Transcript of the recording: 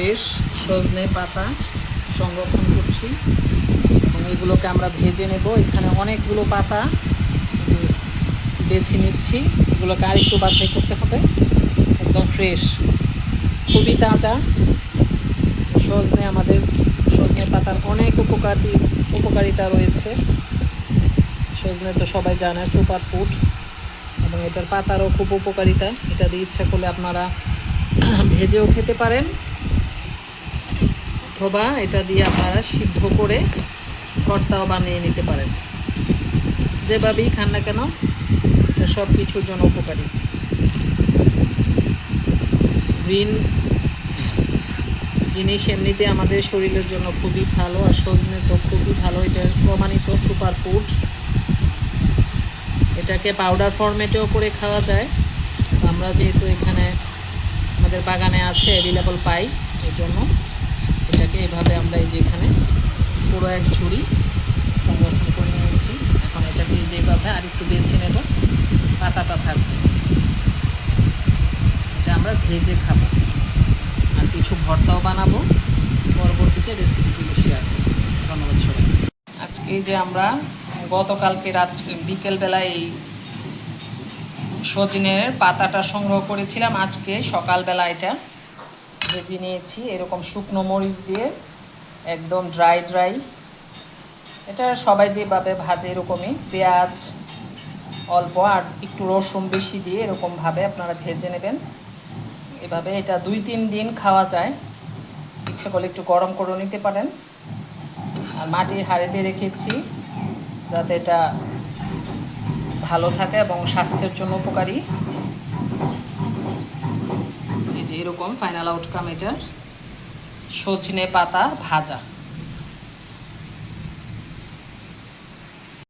Fresh সজনে পাতা সংরক্ষণ করছি এবং এগুলোকে আমরা ভেজে নেব। এখানে অনেকগুলো পাতা বেছে নিচ্ছি, এগুলোকে আরেকটু বাছাই করতে হবে। একদম ফ্রেশ, খুবই তাজা সজনে। আমাদের সজনে পাতার অনেক উপকারিতা রয়েছে। সজনে তো সবাই জানে সুপার ফুড, এবং এটার পাতারও খুব উপকারিতা। এটা দিয়ে ইচ্ছা করলে আপনারা ভেজেও খেতে পারেন, অথবা এটা দিয়ে আপনারা সিদ্ধ করে ভর্তাও বানিয়ে নিতে পারেন। যেভাবেই খান না কেন, এটা সব কিছুর জন্য উপকারী। গ্রিন জিনিস এমনিতে আমাদের শরীরের জন্য খুবই ভালো, আর সজনে তো খুবই ভালো। এটা প্রমাণিত সুপার ফুড। এটাকে পাউডার ফরম্যাটেও করে খাওয়া যায়। আমরা যেহেতু এখানে আমাদের বাগানে আছে, অ্যাভেলেবল পাই, এই জন্য এটাকে এভাবে আমরা এই যে এখানে পুরো এক ঝুড়ি সংরক্ষণ করে নিয়েছি। এখন এটাকে যেভাবে আর একটু বেছে নেব, পাতাটা থাকবে। এটা আমরা ভেজে খাবো, আর কিছু ভর্তাও বানাবো। পরবর্তীতে রেসিপিগুলো শেয়ার করব। ধন্যবাদ সবাই। আজকে যে আমরা গতকালকে বিকেলবেলা এই সজনের পাতাটা সংগ্রহ করেছিলাম, আজকে সকালবেলা এটা ভেজে নিয়েছি এরকম শুকনো মরিচ দিয়ে, একদম ড্রাই। এটা সবাই যেভাবে ভাজে এরকমই, পেঁয়াজ অল্প আর একটু রসুন বেশি দিয়ে এরকমভাবে আপনারা ভেজে নেবেন। এভাবে এটা 2-3 দিন খাওয়া যায়। ইচ্ছে করলে একটু গরম করে নিতে পারেন। আর মাটির হাঁড়িতে রেখেছি যাতে এটা ভালো থাকে এবং স্বাস্থ্যের জন্য উপকারী। এই যে এরকম ফাইনাল আউটকাম এটার, সজনে পাতা ভাজা।